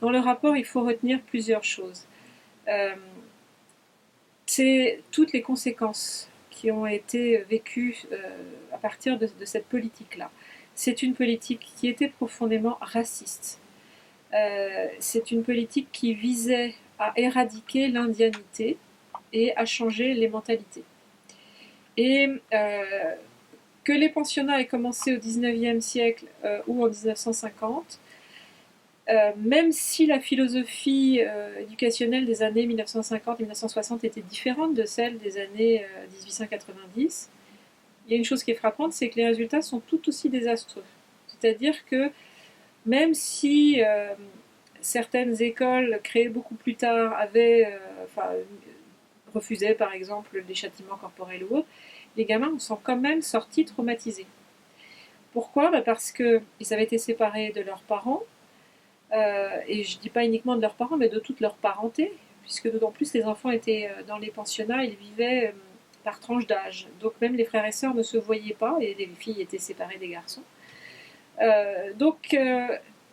Dans le rapport, il faut retenir plusieurs choses. C'est toutes les conséquences qui ont été vécues à partir de cette politique-là. C'est une politique qui était profondément raciste. C'est une politique qui visait à éradiquer l'indianité et à changer les mentalités. Et que les pensionnats aient commencé au XIXe siècle ou en 1950, même si la philosophie éducationnelle des années 1950 et 1960 était différente de celle des années 1890, il y a une chose qui est frappante, c'est que les résultats sont tout aussi désastreux. C'est-à-dire que même si certaines écoles créées beaucoup plus tard refusaient par exemple des châtiments corporels ou autres, les gamins sont quand même sortis traumatisés. Pourquoi ? Parce qu'ils avaient été séparés de leurs parents, et je ne dis pas uniquement de leurs parents, mais de toute leur parenté, puisque d'autant plus les enfants étaient dans les pensionnats, ils vivaient par tranche d'âge. Donc même les frères et sœurs ne se voyaient pas, et les filles étaient séparées des garçons.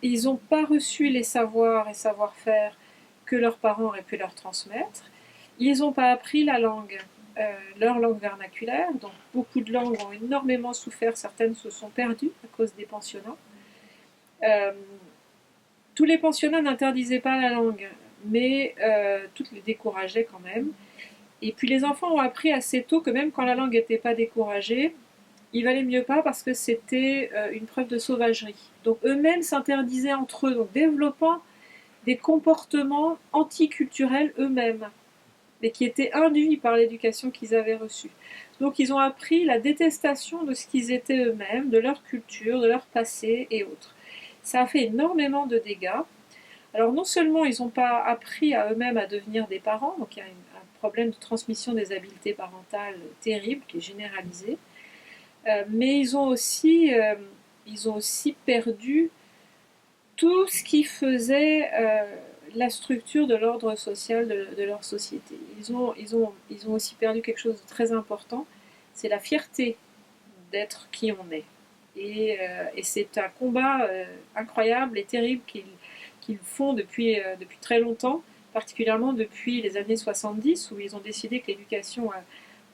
Ils n'ont pas reçu les savoirs et savoir-faire que leurs parents auraient pu leur transmettre. Ils n'ont pas appris la langue, leur langue vernaculaire. Donc beaucoup de langues ont énormément souffert, certaines se sont perdues à cause des pensionnats. Tous les pensionnats n'interdisaient pas la langue, mais toutes les décourageaient quand même. Et puis les enfants ont appris assez tôt que même quand la langue n'était pas découragée, il valait mieux pas parce que c'était une preuve de sauvagerie. Donc eux-mêmes s'interdisaient entre eux, donc développant des comportements anticulturels eux-mêmes, mais qui étaient induits par l'éducation qu'ils avaient reçue. Donc ils ont appris la détestation de ce qu'ils étaient eux-mêmes, de leur culture, de leur passé et autres. Ça a fait énormément de dégâts. Alors non seulement ils n'ont pas appris à eux-mêmes à devenir des parents, donc il y a un problème de transmission des habiletés parentales terrible qui est généralisé, mais ils ont aussi perdu tout ce qui faisait la structure de l'ordre social de leur société. Ils ont aussi perdu quelque chose de très important, c'est la fierté d'être qui on est. Et c'est un combat incroyable et terrible qu'ils font depuis très longtemps, particulièrement depuis les années 70, où ils ont décidé que l'éducation,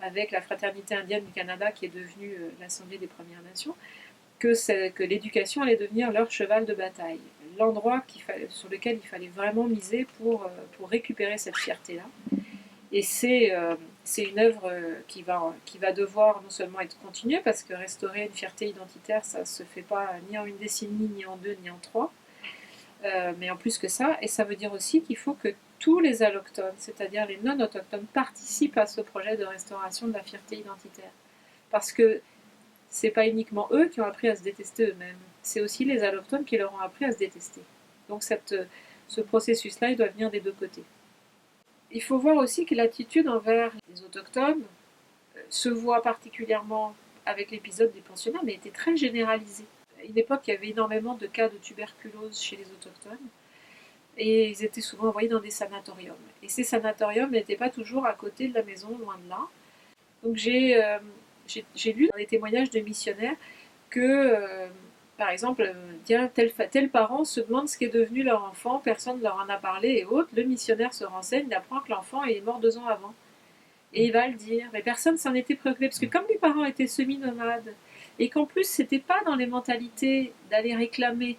avec la Fraternité indienne du Canada, qui est devenue l'Assemblée des Premières Nations, que l'éducation allait devenir leur cheval de bataille, l'endroit sur lequel il fallait vraiment miser pour récupérer cette fierté-là. Et c'est une œuvre qui va devoir non seulement être continuée, parce que restaurer une fierté identitaire, ça ne se fait pas ni en une décennie, ni en deux, ni en trois, mais en plus que ça, et ça veut dire aussi qu'il faut que tous les allochtones, c'est-à-dire les non-autochtones, participent à ce projet de restauration de la fierté identitaire. Parce que c'est pas uniquement eux qui ont appris à se détester eux-mêmes, c'est aussi les allochtones qui leur ont appris à se détester. Donc ce processus-là, il doit venir des deux côtés. Il faut voir aussi que l'attitude envers les autochtones se voit particulièrement avec l'épisode des pensionnats, mais était très généralisée. À une époque, il y avait énormément de cas de tuberculose chez les autochtones, et ils étaient souvent envoyés dans des sanatoriums. Et ces sanatoriums n'étaient pas toujours à côté de la maison, loin de là. Donc j'ai lu dans les témoignages de missionnaires que, par exemple, tel parent se demande ce qu'est devenu leur enfant, personne ne leur en a parlé et autres, le missionnaire se renseigne, il apprend que l'enfant est mort 2 ans avant. Et il va le dire, mais personne s'en était préoccupé, parce que comme les parents étaient semi-nomades, et qu'en plus c'était pas dans les mentalités d'aller réclamer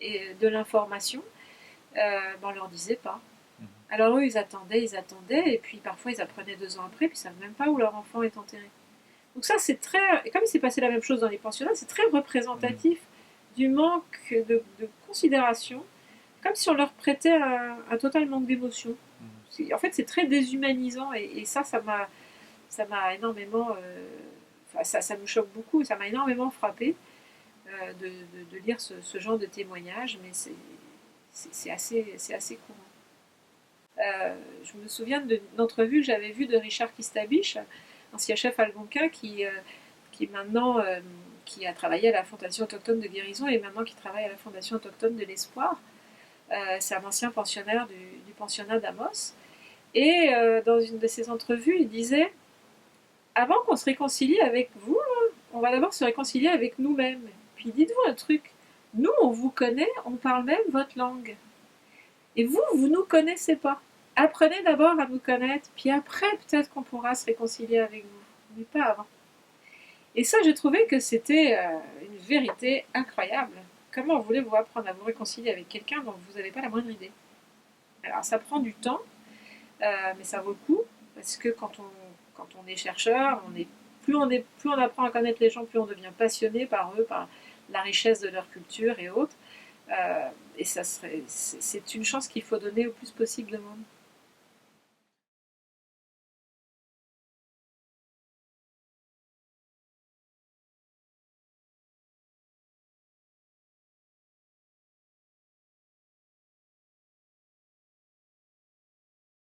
de l'information, on leur disait pas. Alors eux, ils attendaient, et puis parfois ils apprenaient 2 ans après, puis ils savent même pas où leur enfant est enterré. Donc ça, c'est très... Et comme il s'est passé la même chose dans les pensionnats, c'est très représentatif du manque de considération, comme si on leur prêtait un total manque d'émotion. En fait, c'est très déshumanisant, et ça m'a énormément... ça me choque beaucoup, ça m'a énormément frappé de lire ce genre de témoignage, mais c'est assez courant. Je me souviens d'une entrevue que j'avais vue de Richard Kistabich, ancien chef algonquin qui maintenant qui a travaillé à la Fondation autochtone de guérison et maintenant qui travaille à la Fondation autochtone de l'espoir. C'est un ancien pensionnaire du pensionnat d'Amos. Et dans une de ses entrevues, il disait « Avant qu'on se réconcilie avec vous, on va d'abord se réconcilier avec nous-mêmes. Puis dites-vous un truc, nous on vous connaît, on parle même votre langue. Et vous, vous nous connaissez pas. Apprenez d'abord à nous connaître, puis après, peut-être qu'on pourra se réconcilier avec vous, mais pas avant. Et ça, j'ai trouvé que c'était une vérité incroyable. Comment voulez-vous apprendre à vous réconcilier avec quelqu'un dont vous n'avez pas la moindre idée? Alors, ça prend du temps, mais ça vaut le coup, parce que quand on est chercheur, plus on apprend à connaître les gens, plus on devient passionné par eux, par la richesse de leur culture et autres. Et c'est une chance qu'il faut donner au plus possible de monde.